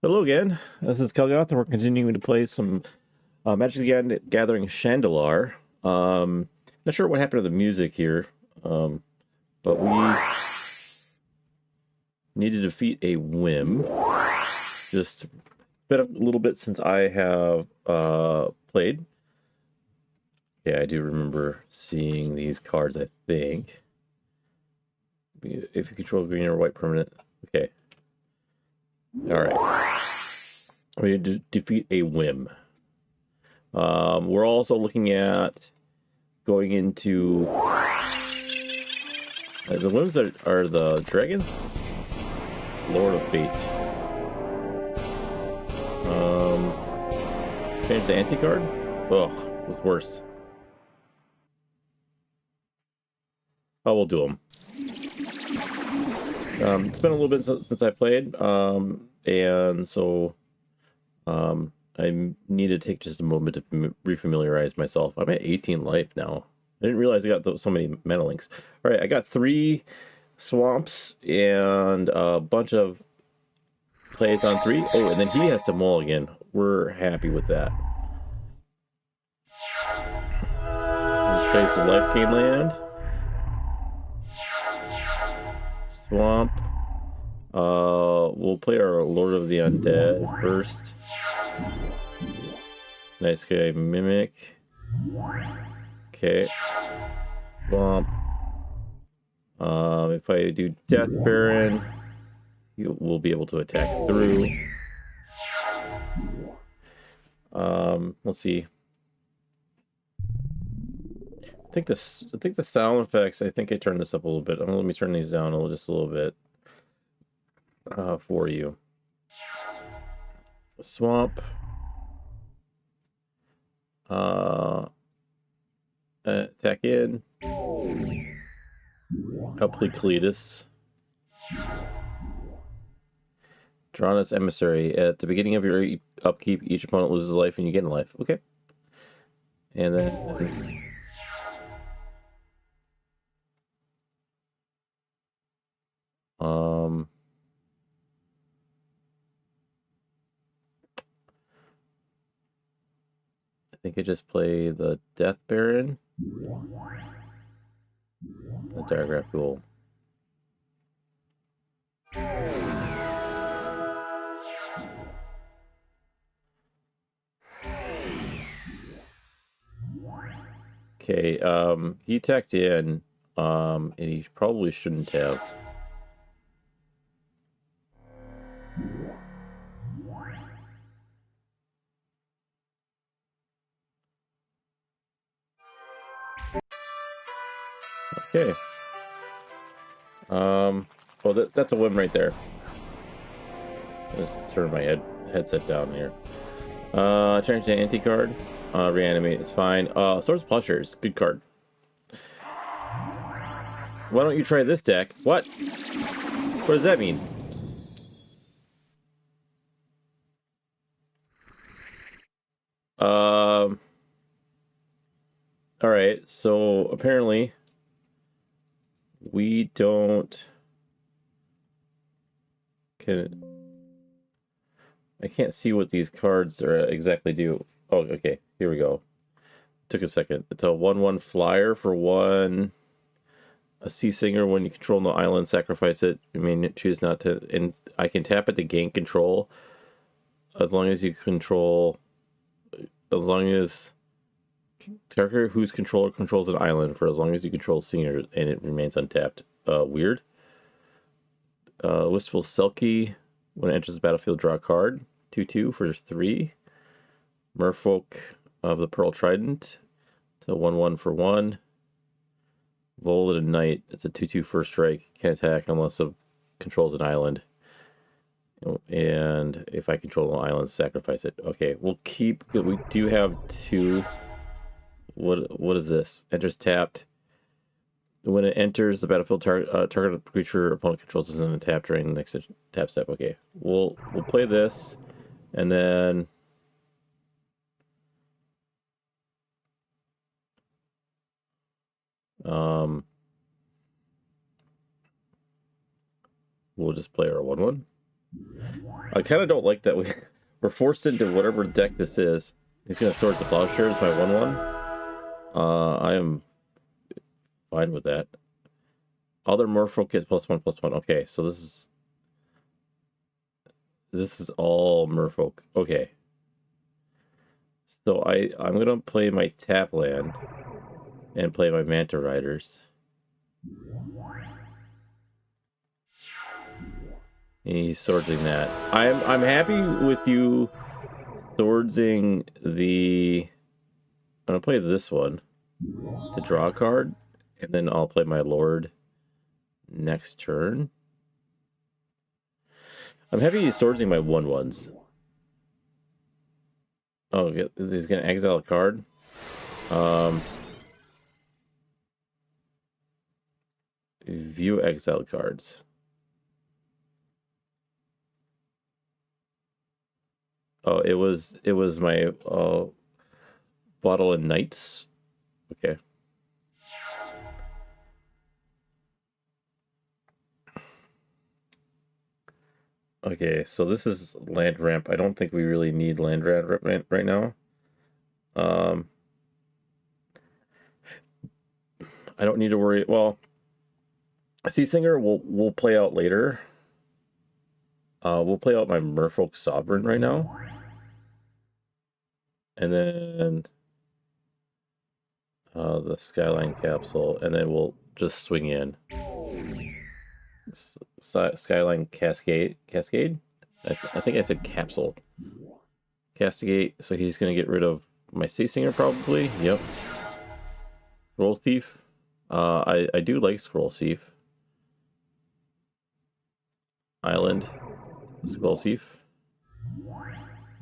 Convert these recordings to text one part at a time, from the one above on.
Hello again. This is Kelgoth, and we're continuing to play some Magic the Gathering Shandalar. Not sure what happened to the music here, but we need to defeat a whim. Just been a little bit since I have played. Yeah, I do remember seeing these cards, I think. If you control green or white permanent. Okay. Alright. We need to defeat a whim. We're also looking at going into the whims are the dragons, Lord of Fate. Change the anti card. Ugh, was worse. Oh, we'll do them. It's been a little bit since I played, and so I need to take just a moment to refamiliarize myself. I'm at 18 life now. I didn't realize I got so many mana links. All right, I got 3 swamps and a bunch of plays on 3. Oh, and then he has to mulligan. We're happy with that. Place a life gain land. Swamp. We'll play our Lord of the Undead first. Nice guy, Mimic. Okay. Swamp. If I do Death Baron, you will be able to attack through. Let's see. I think the sound effects. I think I turned this up a little bit. Let me turn these down just a little bit for you. Swamp. Attack in. I'll play Cletus. Drana's Emissary. At the beginning of your upkeep, each opponent loses a life and you gain a life. Okay. And then I think I just play the Death Baron. The Diagraph Duel. Okay, he attacked in, and he probably shouldn't have. Okay. Well, that's a win right there. Let's turn my headset down here. Change the anti card. Reanimate is fine. Swords Plushers, good card. Why don't you try this deck? What? What does that mean? Alright, so apparently we don't I can't see what these cards are exactly do. Oh, okay, here we go. Took a second. It's a 1/1 flyer for 1. A Sea Singer. When you control no island, sacrifice it. I mean, choose not to. And I can tap it to gain control. As long as you control. As long as character whose controller controls an island for as long as you control Singer and it remains untapped. Weird. Wistful Selkie. When it enters the battlefield, draw a card. 2/2 for 3. Merfolk of the Pearl Trident. It's a 1/1 for 1. Volatile Knight. It's a 2/2 first strike. Can't attack unless it controls an island. And if I control an island, sacrifice it. Okay, we'll keep. We do have 2. What is this? Enters tapped. When it enters the battlefield, target creature opponent controls is in tap during the next tap step. Okay, we'll play this, and then we'll just play our 1/1. I kind of don't like that we're forced into whatever deck this is. He's gonna Swords of Plowshares my 1/1. I am fine with that. Other Merfolk gets +1/+1. Okay, so this is all Merfolk. Okay. So I'm gonna play my tap land and play my Manta Riders. He's swordsing that. I'm happy with you swordsing the. I'm gonna play this one to draw a card, and then I'll play my Lord next turn. I'm happy he's swordsing my 1/1s. Oh, he's gonna exile a card. View exiled cards. Oh, it was my Bottle of Knights. Okay. Okay, so this is land ramp. I don't think we really need land ramp right now. I don't need to worry. Well, Sea Singer will play out later. We'll play out my Merfolk Sovereign right now. And then the Skyline Capsule, and then we'll just swing in. Skyline Cascade? I think I said Capsule. Castigate, so he's going to get rid of my Sea Singer probably. Yep. Scroll Thief. I do like Scroll Thief. Island. Scroll Thief.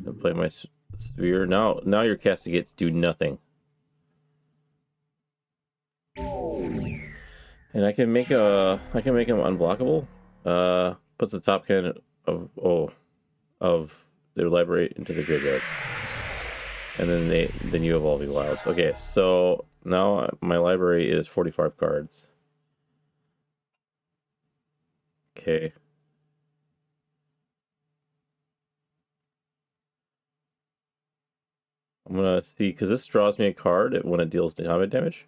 And play my Sphere. Now your Castigates do nothing. And I can make them unblockable. Puts the top card of their library into the graveyard. And then you Evolving Wilds. Okay, so now my library is 45 cards. Okay. I'm gonna see, because this draws me a card when it deals combat damage.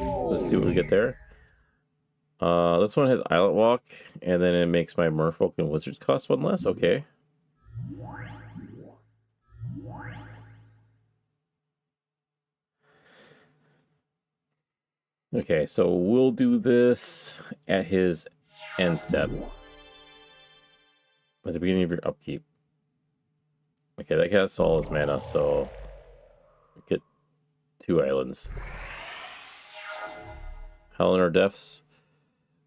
Let's see what we get there. This one has Islet Walk, and then it makes my Merfolk and Wizards cost 1 less. Okay. Okay, so we'll do this at his end step. At the beginning of your upkeep. Okay, that casts all his mana, so get 2 islands. Howling or Deaths.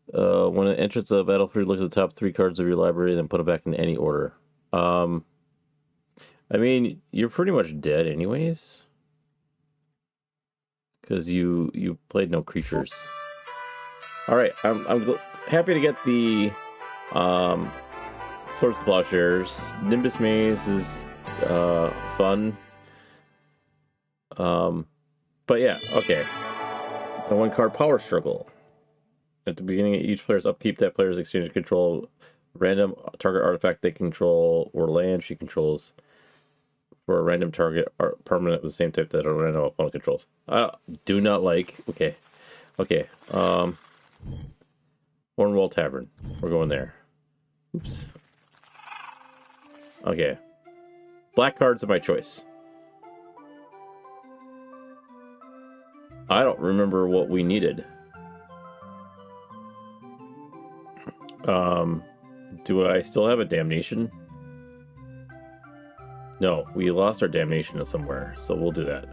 When it enters the battlefield, look at the top 3 cards of your library, then put them back in any order. I mean, you're pretty much dead anyways. Because you played no creatures. Alright, I'm happy to get the Swords of Plowshares. Nimbus Maze is fun. But yeah, okay. The 1 card Power Struggle. At the beginning of each player's upkeep, that player's exchange control random target artifact they control or land she controls for a random target permanent of the same type that a random opponent controls. Do not like. Okay. Hornwall Tavern. We're going there. Oops. Okay. Black cards are my choice. I don't remember what we needed. Do I still have a damnation? No, we lost our damnation somewhere, so we'll do that.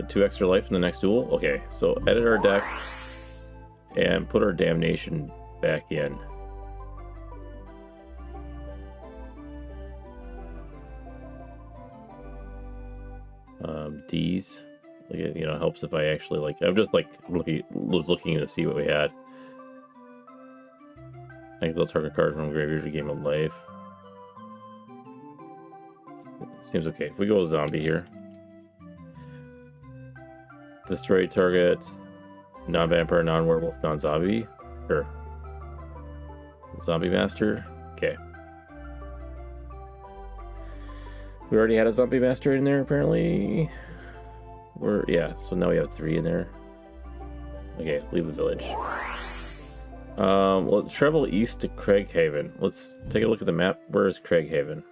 2 extra life in the next duel? Okay, so edit our deck and put our damnation back in. D's. Helps if I actually I'm just looking to see what we had. I can target card from graveyard to game of life. Seems okay. If we go zombie here. Destroy target. Non-vampire, non-werewolf, non-zombie. Sure. Zombie master. Okay. We already had a zombie master in there, apparently. Yeah, so now we have 3 in there. Okay, leave the village. Let's travel east to Craighaven. Let's take a look at the map. Where is Craighaven?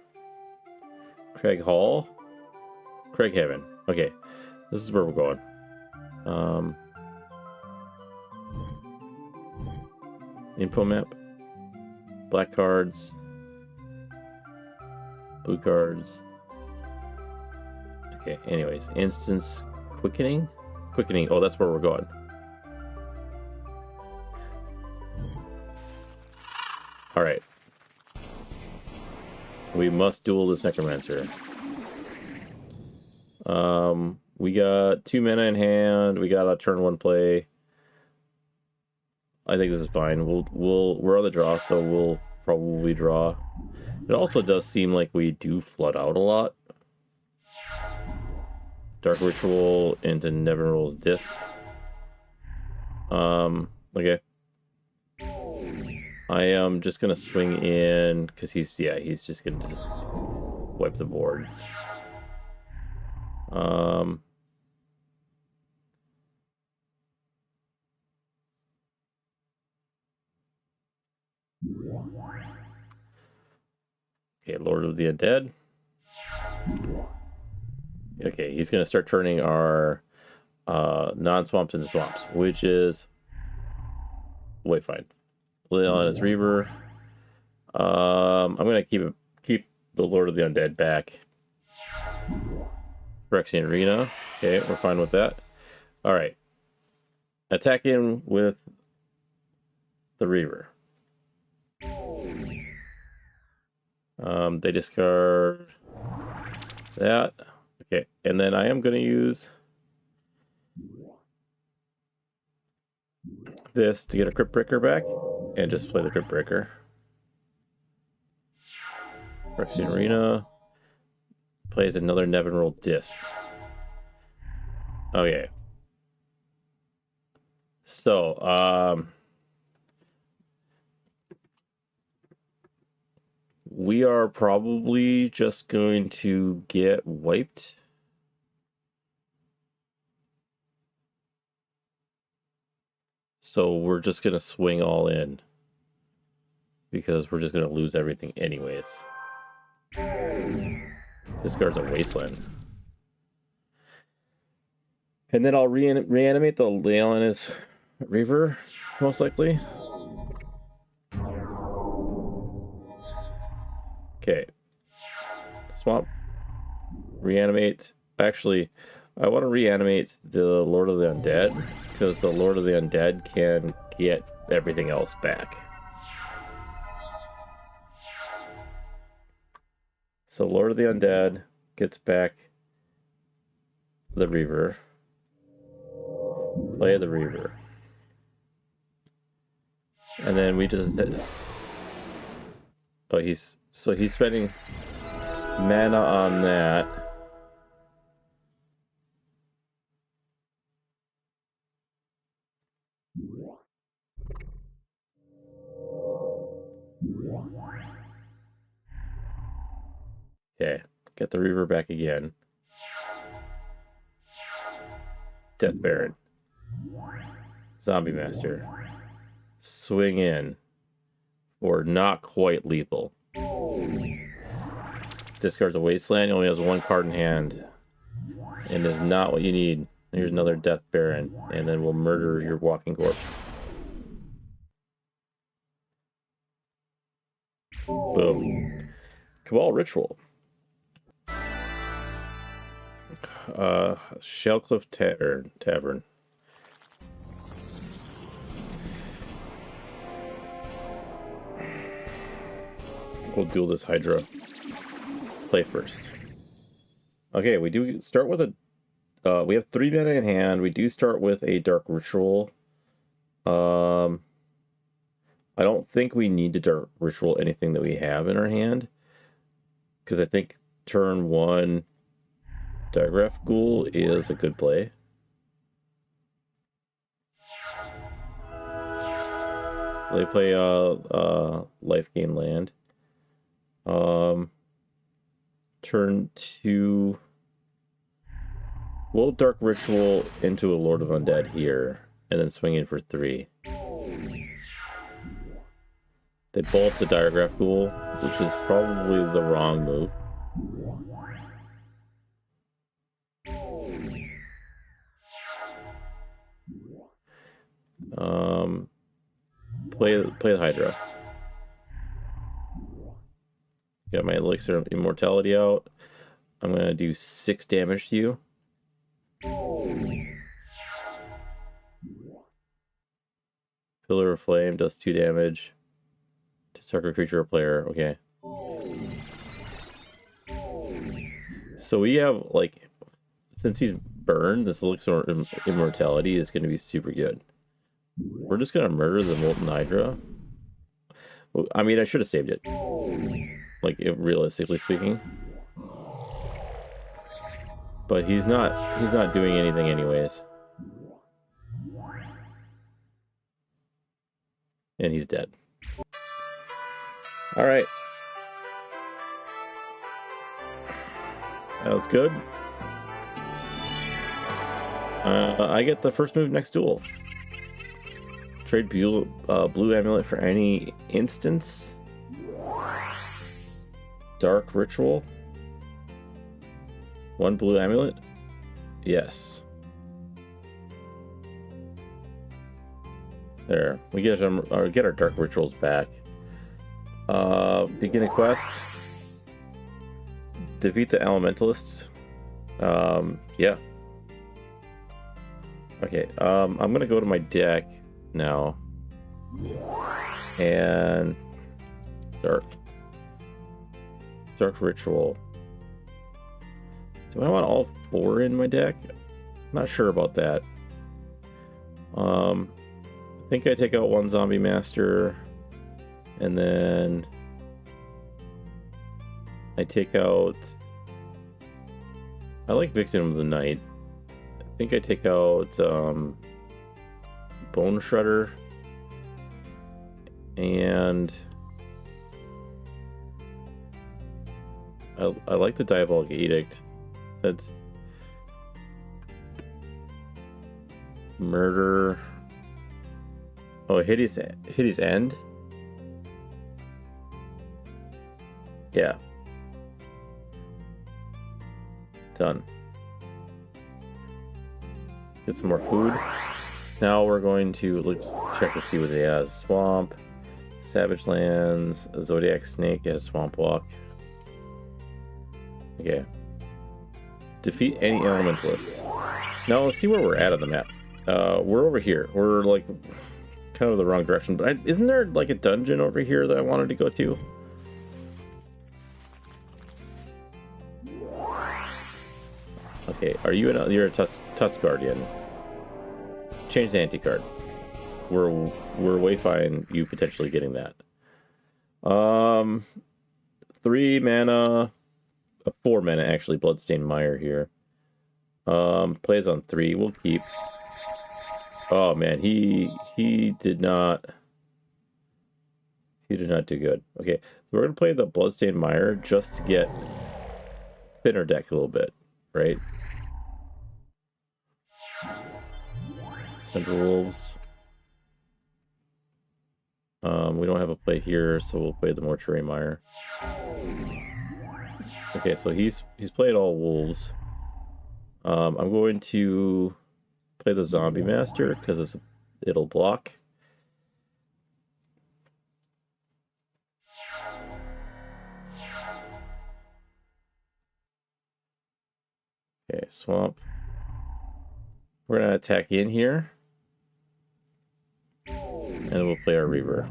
Craig Hall? Craighaven. Okay, this is where we're going. Info map. Black cards. Blue cards. Okay, anyways. Instance quickening? Quickening. Oh, that's where we're going. Alright. We must duel this necromancer. We got 2 mana in hand. We got a turn 1 play. I think this is fine. We're on the draw, so we'll probably draw. It also does seem like we do flood out a lot. Dark Ritual into Neverwhelm's Disc. Okay. I am just gonna swing in because he's just gonna just wipe the board. Okay, Lord of the Undead. Okay, he's gonna start turning our non-swamps into swamps, which is way fine. Leon is Reaver. I'm gonna keep the Lord of the Undead back. Phyrexian Arena. Okay, we're fine with that. Alright. Attack in with the Reaver. They discard that. Okay, and then I am going to use this to get a Crypt Breaker back and just play the Crypt Breaker. Phyrexian Arena plays another Neverwhelm's Disc. Okay. So, we are probably just going to get wiped. So we're just going to swing all in. Because we're just going to lose everything anyways. Discards a Wasteland. And then I'll reanimate the Leonis Reaver, most likely. Okay. Swamp. Reanimate. Actually, I want to reanimate the Lord of the Undead, because the Lord of the Undead can get everything else back. So Lord of the Undead gets back the Reaver. Play the Reaver. And then we just... Oh, he's spending mana on that. Okay, get the Reaver back again. Death Baron. Zombie Master. Swing in. Or not quite lethal. Discards a Wasteland. He only has 1 card in hand. And is not what you need. Here's another Death Baron. And then we'll murder your walking corpse. Boom. Cabal Ritual. Shellcliff Tavern. We'll duel this Hydra. Play first. Okay, we do start with a... we have 3 mana in hand. We do start with a Dark Ritual. I don't think we need to Dark Ritual anything that we have in our hand. Because I think turn 1 Digraph Ghoul is a good play. They play life gain land. Turn 2. We'll Dark Ritual into a Lord of Undead here, and then swing in for 3. They pull up the Diregraph Ghoul, which is probably the wrong move. Play the Hydra. Got my Elixir of Immortality out. I'm going to do 6 damage to you. Pillar of Flame does 2 damage to target creature or player. Okay. So we have, like, since he's burned, this Elixir of Immortality is going to be super good. We're just going to murder the Molten Hydra. I mean, I should have saved it. Like, realistically speaking. But he's not doing anything anyways. And he's dead. Alright. That was good. I get the first move next duel. Trade blue amulet for any instance. Dark Ritual. 1 blue amulet? Yes. There. We get our Dark Rituals back. Begin a quest. Defeat the Elementalist. Yeah. Okay, I'm gonna go to my deck now. And Dark Ritual. Do I want all 4 in my deck? I'm not sure about that. I think I take out 1 Zombie Master, and then I take out... I like Victim of the Night. I think I take out Bone Shredder, and I like the Diabolic Edict. That's murder. Oh, hit his end. Yeah. Done. Get some more food. Now we're going to, let's check to see what he has. Swamp, Savage Lands, Zodiac Snake has Swamp Walk. Okay. Defeat any elementalists. Now let's see where we're at on the map. We're over here. We're like kind of the wrong direction, but isn't there like a dungeon over here that I wanted to go to? Okay, you're a Tusk Guardian. Change the anti-card. We're way fine you potentially getting that. 3 mana, 4 mana actually, Bloodstained Mire here. Plays on 3, we'll keep. Oh man, he did not do good. Okay, so we're gonna play the Bloodstained Mire just to get thinner deck a little bit, right? Central Wolves. We don't have a play here, so we'll play the Mortuary Mire. Okay, so he's played all wolves. I'm going to play the Zombie Master because it'll block. Okay, Swamp. We're gonna attack in here, and then we'll play our Reaver.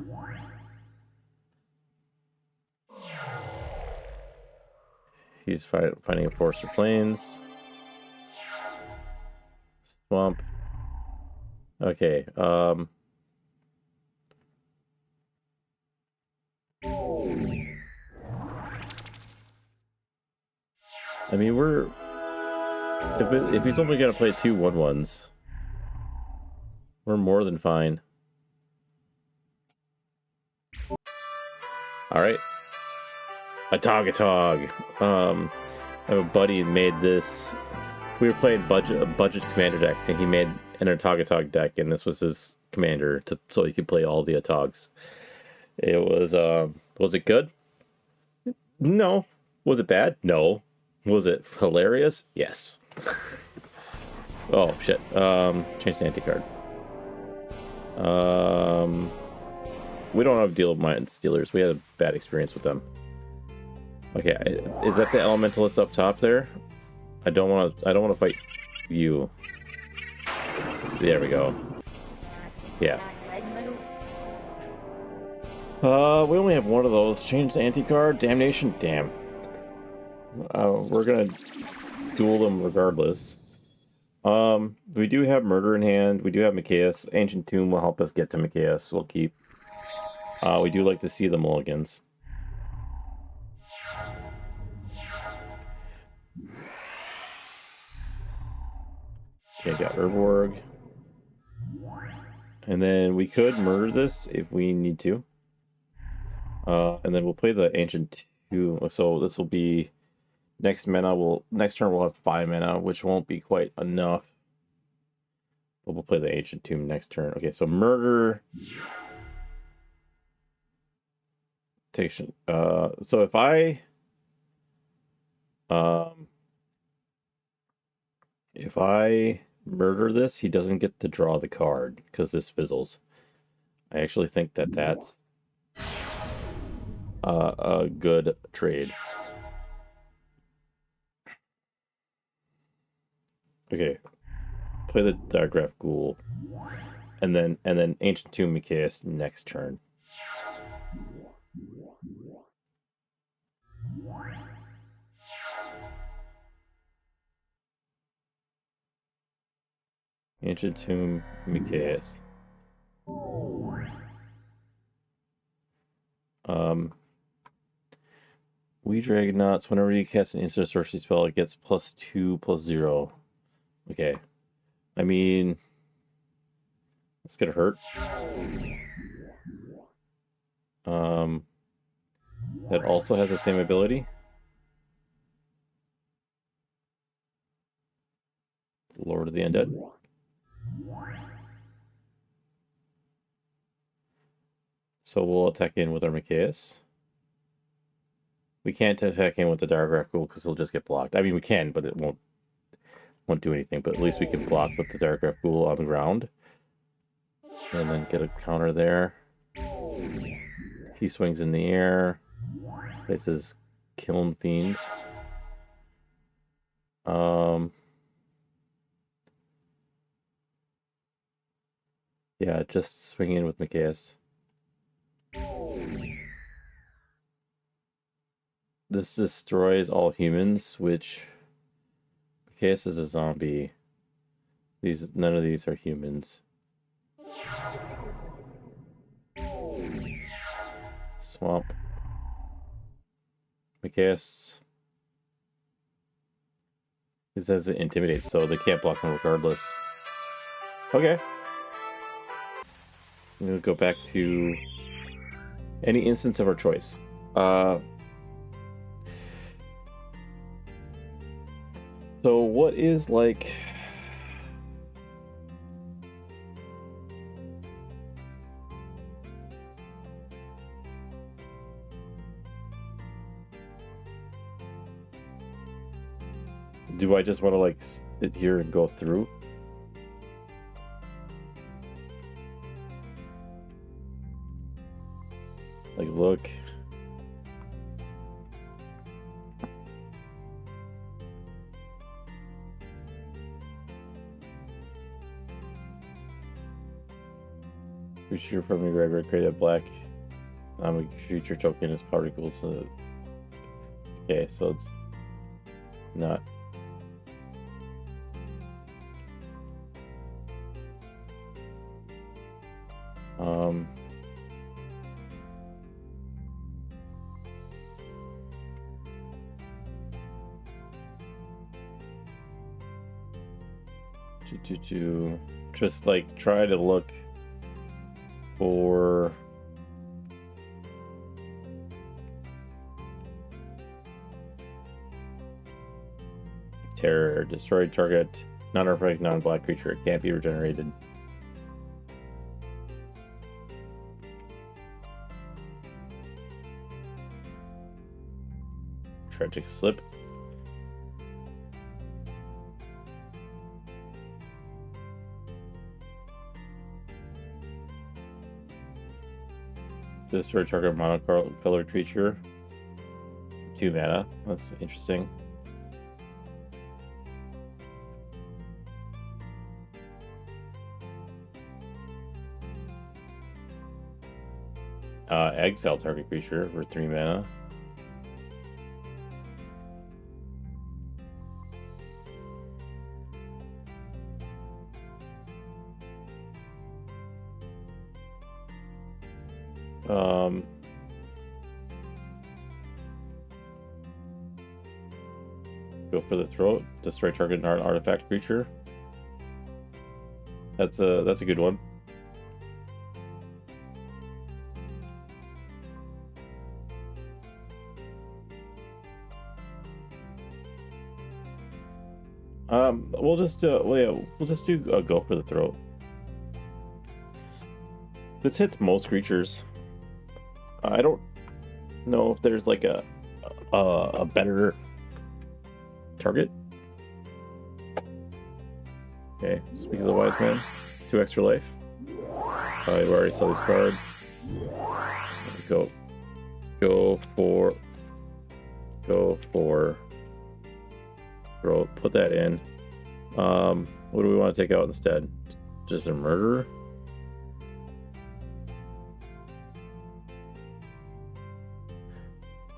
He's finding a Forest for Plains. Swamp. Okay, I mean, we're... If he's only gonna play 2 1/1s, we're more than fine. All right. A Tog. I have a buddy who made this. We were playing budget commander decks, and he made an Atog deck, and this was his commander so he could play all the Atogs. It was it good? No. Was it bad? No. Was it hilarious? Yes. Oh shit. Change the anti-card. We don't have to deal with Mind Stealers. We had a bad experience with them. Okay, is that the Elementalist up top there? I don't want to fight you. There we go. Yeah. We only have one of those. Change the anti-card. Damnation. Damn. We're gonna duel them regardless. We do have Murder in hand. We do have Mikaeus. Ancient Tomb will help us get to Mikaeus. We'll keep. We do like to see the mulligans. Okay, got Urborg. And then we could murder this if we need to. And then we'll play the Ancient Tomb. So this will be next turn we'll have 5 mana, which won't be quite enough. But we'll play the Ancient Tomb next turn. Okay, so murder. So if I murder this, he doesn't get to draw the card because this fizzles. I actually think that's a good trade. Okay, play the Diagraph Ghoul, and then Ancient Tomb Mikaeus next turn. Ancient Tomb Mikaeus. We Dragonauts, whenever you cast an instant sorcery spell, it gets +2/+0. Okay. I mean, it's gonna hurt. That also has the same ability. Lord of the Undead. So we'll attack in with our Mikaeus. We can't attack in with the Diagraph Ghoul because he'll just get blocked. I mean, we can, but it won't do anything. But at least we can block with the Diagraph Ghoul on the ground. And then get a counter there. He swings in the air. Places Kiln Fiend. Yeah, just swing in with Mikaeus. This destroys all humans, which Mikaeus is a zombie. None of these are humans. Swamp. Mikaeus. He says it intimidates, so they can't block him regardless. Okay. We'll go back to any instance of our choice. So what is like... Do I just want to like sit here and go through? Like, look. Creature from your graveyard, create a black creature token is power equals to... Okay, so it's not... to just like try to look for Terror. Destroy target non-artifact, non-black creature. It can't be regenerated. Tragic Slip. Destroy target monocolored creature. 2 mana. That's interesting. Exile target creature for 3 mana. Go for the throat. Destroy target artifact creature. That's a good one. We'll just do a go for the throat. This hits most creatures. I don't know if there's like a better target. Okay, Speak as a Wise Man. 2 extra life. I've already saw these cards. Go for throat. Put that in. What do we want to take out instead? Just a murderer?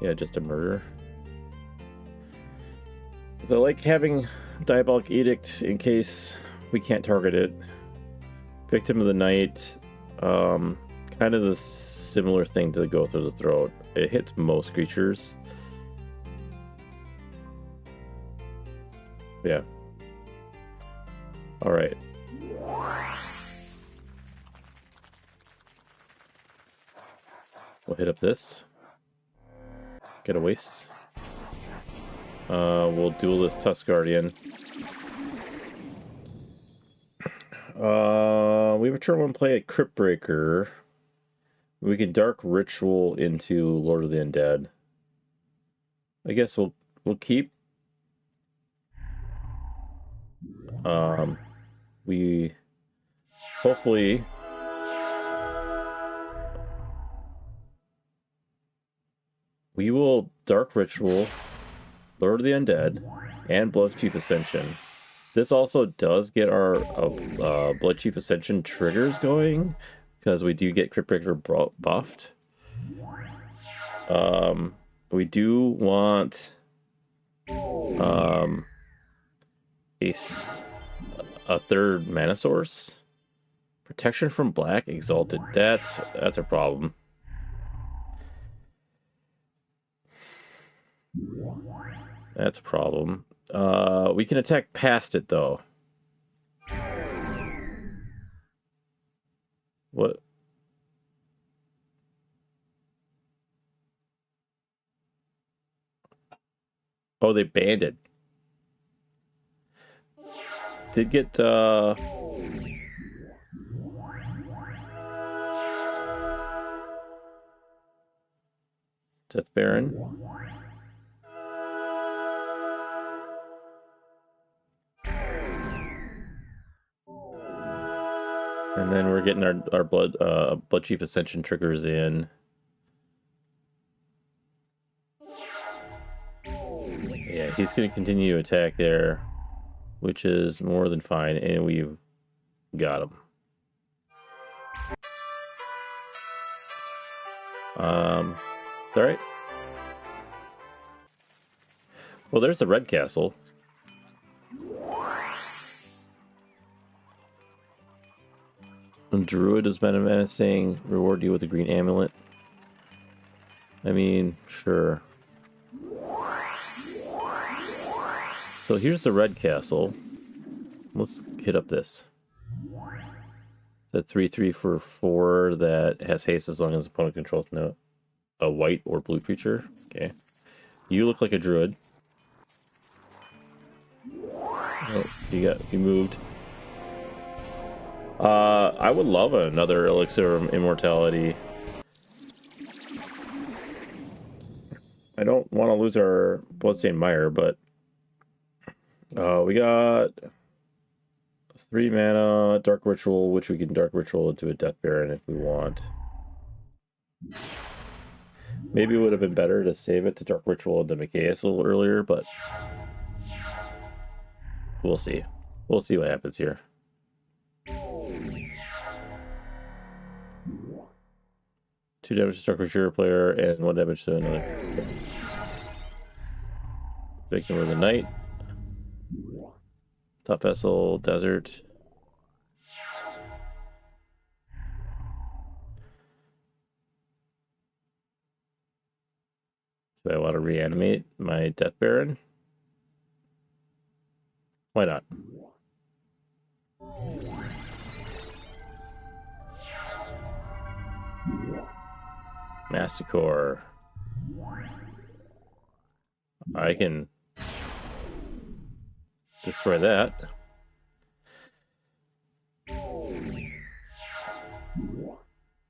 Yeah, just a murderer. So I like having Diabolic Edict in case we can't target it. Victim of the Night, kind of the similar thing to go through the throat. It hits most creatures. Yeah. All right. We'll hit up this. Get a waste. We'll duel this Tusk Guardian. We have a turn 1 play a Crypt Breaker. We can Dark Ritual into Lord of the Undead. I guess we'll keep. We hopefully we will Dark Ritual, Lord of the Undead, and Blood Chief Ascension. This also does get our Blood Chief Ascension triggers going, because we do get Crypt Breaker buffed. We do want a third mana source. Protection from Black Exalted. That's a problem. That's a problem. We can attack past it though. What? Oh, they banned it. Did get Death Baron. And then we're getting our Blood Chief Ascension triggers in. Yeah, he's going to continue to attack there, which is more than fine, and we've got him. All right. Well, there's the red castle. Druid has been menacing. Reward you with a green amulet. I mean, sure. So here's the red castle. Let's hit up this. The 3/3 for 4 that has haste as long as opponent controls a white or blue creature. Okay. You look like a druid. Oh, he moved. I would love another Elixir of Immortality. I don't want to lose our Bloodstained Mire, but we got 3 mana Dark Ritual, which we can Dark Ritual into a Death Baron if we want. Maybe it would have been better to save it to Dark Ritual into Mikaeus a little earlier, but we'll see. We'll see what happens here. 2 damage to Dark Ritual player and 1 damage to another. Victim of the Night. Top Vessel, Desert. Do I want to reanimate my Death Baron? Why not? Masticore. I can destroy that.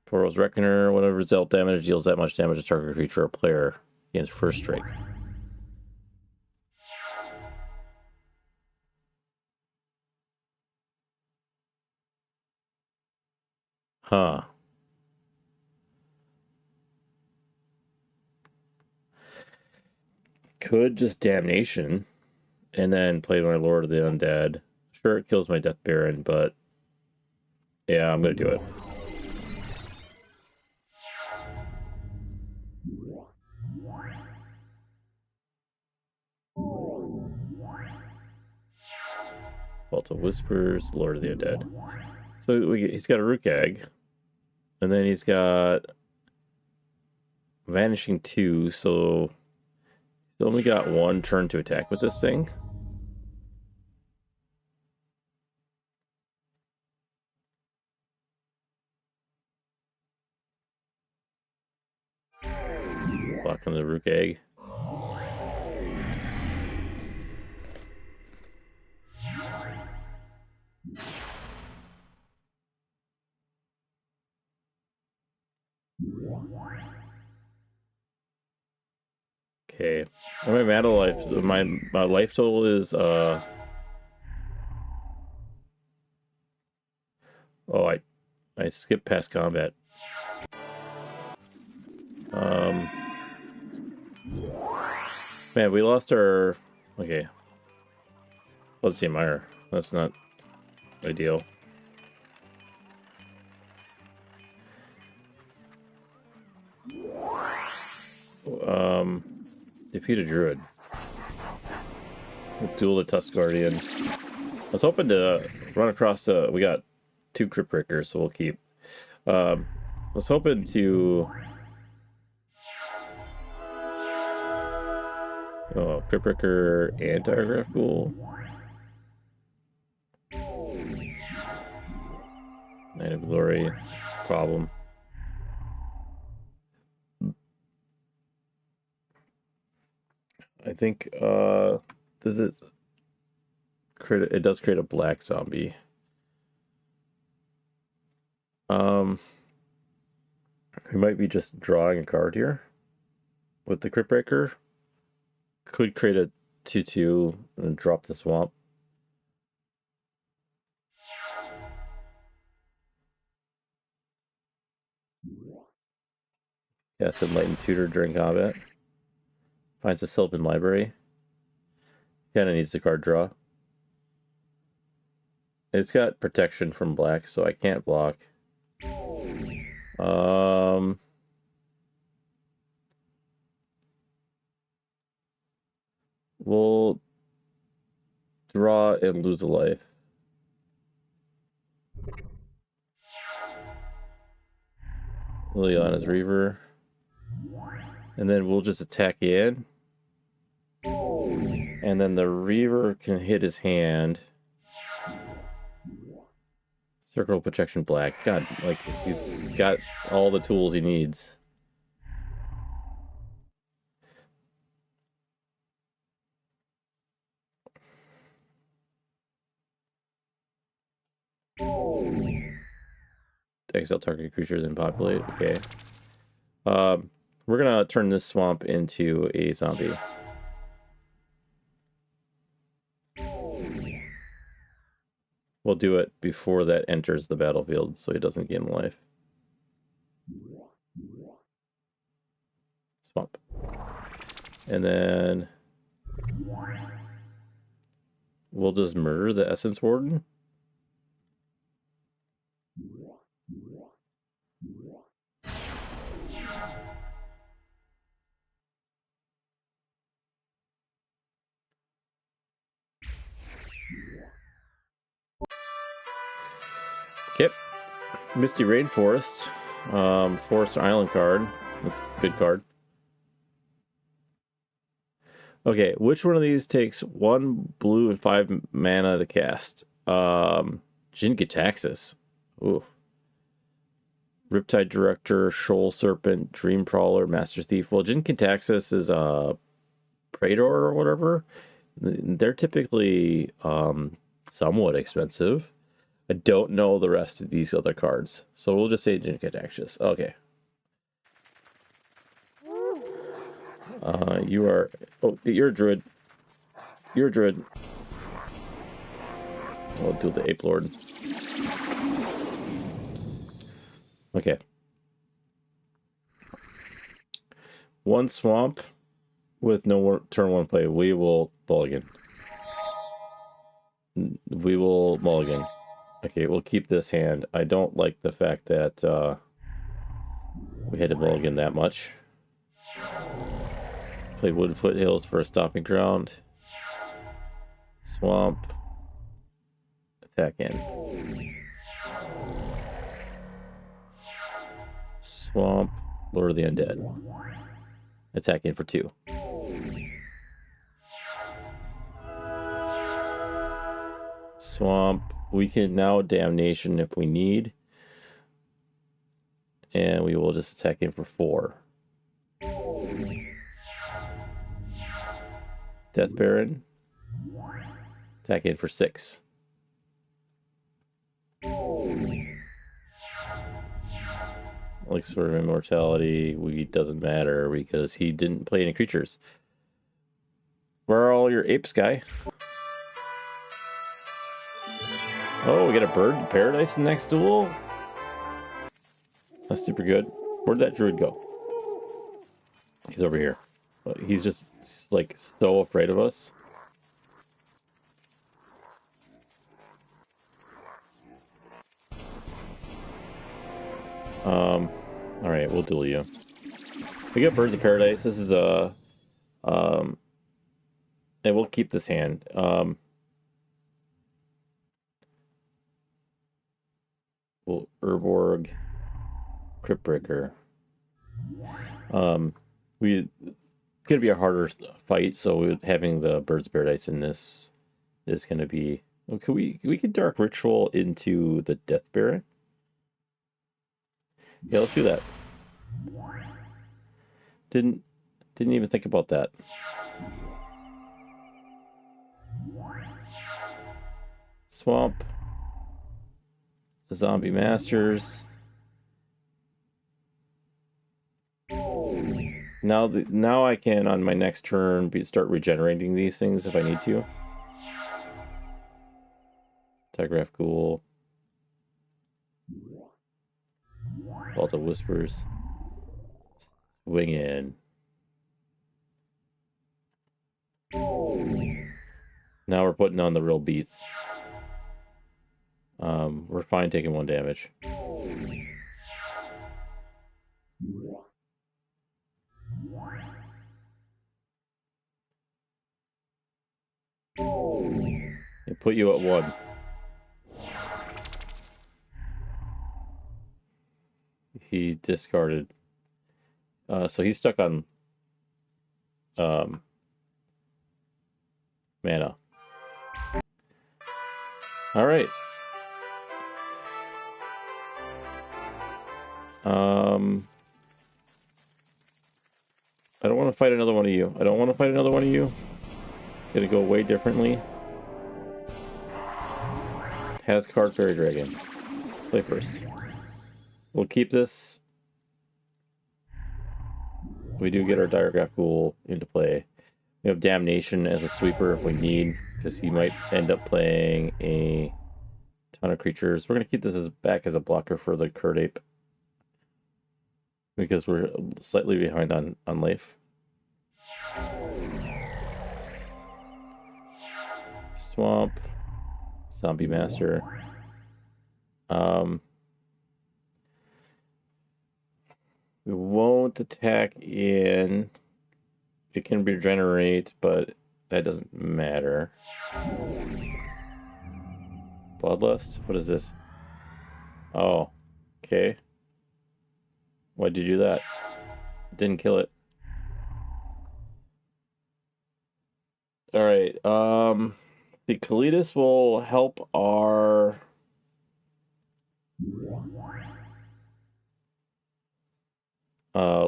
Toro's Reckoner, whatever result damage deals that much damage to target creature or player against first strike. Huh. Could just Damnation and then play my Lord of the Undead. Sure, it kills my Death Baron, but yeah, I'm going to do it. Vault of Whispers, Lord of the Undead. So he's got a Rookag, and then he's got Vanishing 2, so he's only got 1 turn to attack with this thing. Blocking the Rookag. Okay, my mana life, my life total is oh, I skipped past combat. Man, we lost our okay. Let's see, Meyer. That's not ideal. Defeat a Druid. Duel the Tusk Guardian. I was hoping to run across we got 2 Crypt Breakers, so we'll keep. I was hoping to Crypt Breaker and Diagraph Ghoul. Night of Glory. Problem. I think does it create it does create a black zombie. We might be just drawing a card here with the Crypt Breaker. Could create a 2/2 and drop the swamp. Yes, Enlightened Tutor during combat. Finds a Sylvan Library. Kinda needs the card draw. It's got protection from black, so I can't block. We'll draw and lose a life. Liliana's Reaver. And then we'll just attack in. And then the Reaver can hit his hand. Circle Protection Black. God, like, he's got all the tools he needs. exile target creatures and populate. Okay. We're gonna turn this swamp into a zombie. We'll do it before that enters the battlefield so he doesn't gain life. Swamp. And then we'll just murder the Essence Warden. Okay. Misty Rainforest. Forest or Island card. That's a good card. Okay, which one of these takes 1 blue and 5 mana to cast? Jin-Gitaxias. Ooh. Riptide Director, Shoal Serpent, Dream Prowler, Master Thief. Well, Jin-Gitaxias is a Praetor or whatever. They're typically somewhat expensive. I don't know the rest of these other cards, so we'll just say Jin-Gitaxias. Okay. You are... Oh, you're a druid. You're a druid. We'll do the Ape Lord. Okay. 1 swamp with no turn 1 play. We will mulligan. We will mulligan. Okay, we'll keep this hand. I don't like the fact that we had to mulligan that much. Played Wood Foothills for a stopping ground. Swamp. Attack in. Swamp. Lord of the Undead. Attack in for 2. Swamp. We can now Damnation if we need. And we will just attack in for 4. Death Baron. Attack in for 6. Like sort of Immortality, doesn't matter because he didn't play any creatures. Where are all your apes, guy? Oh, we got a Bird of Paradise in the next duel? That's super good. Where'd that druid go? He's over here. He's just like so afraid of us. All right, we'll duel you. We got Birds of Paradise. This is a and we'll keep this hand. We'll Urborg, Cryptbreaker. It's gonna be a harder fight, so having the Birds of Paradise in this is gonna be. Well, we could Dark Ritual into the Death Baron? Yeah, let's do that. Didn't even think about that. Swamp. Zombie Masters. Now I can on my next turn start regenerating these things if I need to. Telegraph Ghoul. Vault of Whispers. Swing in. Now we're putting on the real beats. We're fine taking 1 damage. It put you at 1. He discarded. So he's stuck on mana. All right. I don't want to fight another one of you. I don't want to fight another one of you. It's gonna go way differently. Has card Fairy Dragon. Play first. We'll keep this. We do get our Diregraph Ghoul into play. We have Damnation as a sweeper if we need, because he might end up playing a ton of creatures. We're going to keep this back as a blocker for the Curd Ape, because we're slightly behind on life. Swamp. Zombie Master. We won't attack in. It can regenerate, but that doesn't matter. Bloodlust? What is this? Oh, okay. Why'd you do that? Didn't kill it. Alright, the Kalitas will help our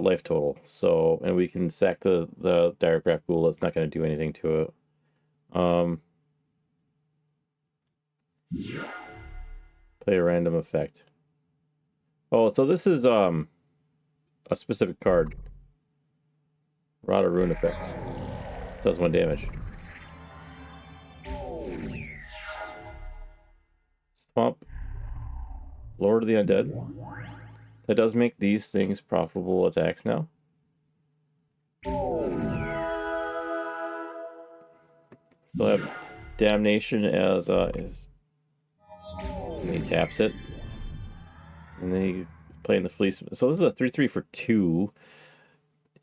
life total. So, and we can sack the Diregraph Ghoul. It's not going to do anything to it. Play a random effect. Oh, so this is a specific card. Rod of Ruin effect. Does 1 damage. Swamp. Lord of the Undead. That does make these things profitable attacks now. Still have Damnation as is. And he taps it. And then he playing the Fleece. So this is a 3/3 for 2.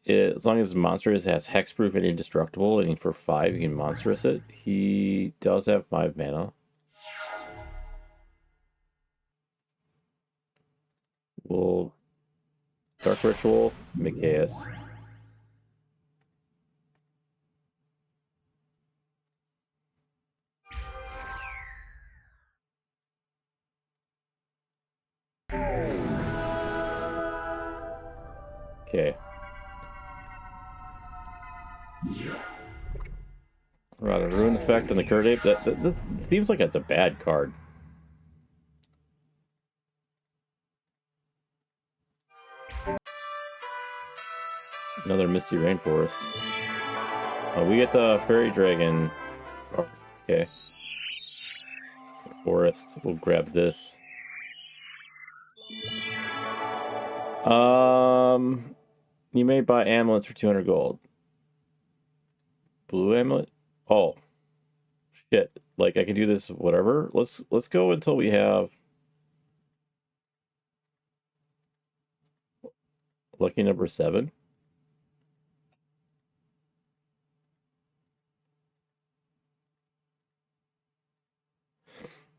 As long as monster has hexproof and indestructible, and for 5 you can monstrous it. He does have 5 mana. We'll Dark Ritual, Micaeus. Okay. Rod of Ruin effect on the Curd Ape. That seems like that's a bad card. Another Misty Rainforest. We get the Fairy Dragon. Oh, okay. Forest. We'll grab this. You may buy amulets for 200 gold. Blue amulet? Oh. Shit. Like, I can do this whatever. Let's go until we have lucky number 7.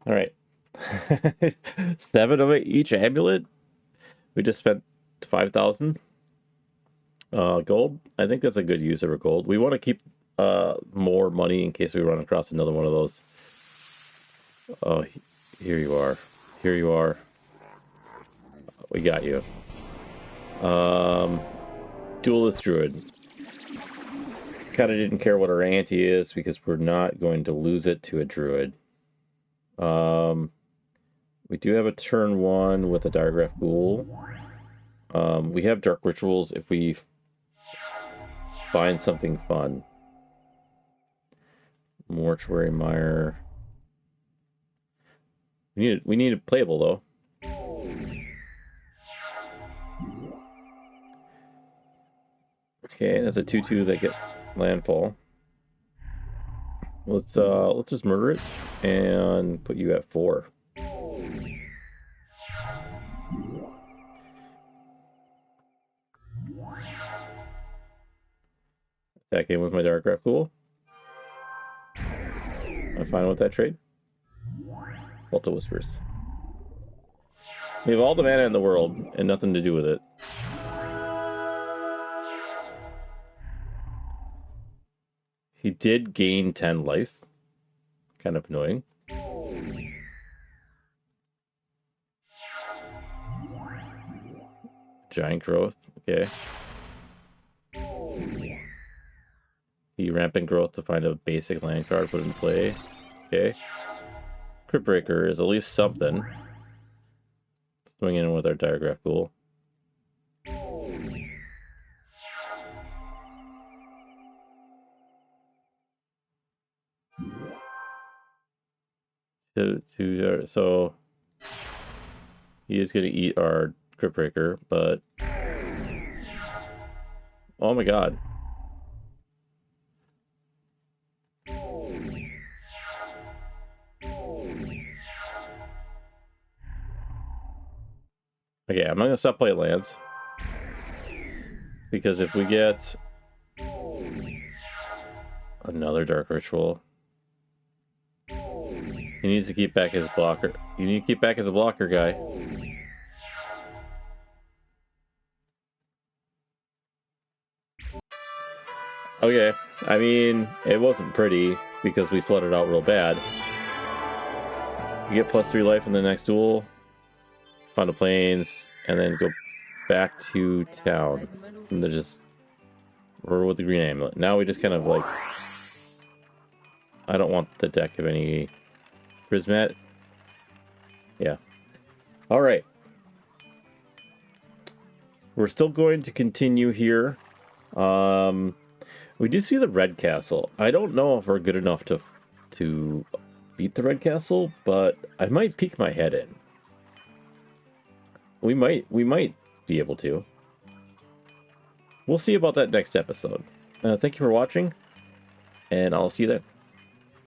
All right. 7 of it each amulet. We just spent 5,000 gold. I think that's a good use of our gold. We want to keep more money in case we run across another one of those. Oh, here you are. Here you are. We got you. Duelist Druid. Kind of didn't care what our ante is because we're not going to lose it to a Druid. We do have a turn 1 with a Diregraph Ghoul. We have Dark Rituals if we find something fun. Mortuary Mire. We need it playable though. Okay, that's a 2/2 that gets landfall. Let's just murder it and put you at 4. Attack in with my Diregraph Ghoul. I'm fine with that trade. Volta Whispers. We have all the mana in the world and nothing to do with it. He did gain 10 life. Kind of annoying. Giant Growth. Okay. He Rampant Growth to find a basic land card, put in play. Okay. Crypt Breaker is at least something. Swinging in with our Diregraph Ghoul. So he is going to eat our Crypt Breaker, but oh my god. Okay, I'm not going to stop playing lands. Because if we get another Dark Ritual, he needs to keep back his blocker. You need to keep back as a blocker, guy. Okay, I mean, it wasn't pretty because we flooded out real bad. You get +3 life in the next duel, find a plains, and then go back to town. And then just roll with the green amulet. Now we just kind of like... I don't want the deck of any Prismat. Yeah. Alright. We're still going to continue here. We did see the Red Castle. I don't know if we're good enough to beat the Red Castle, but I might peek my head in. We might be able to. We'll see about that next episode. Thank you for watching, and I'll see you then.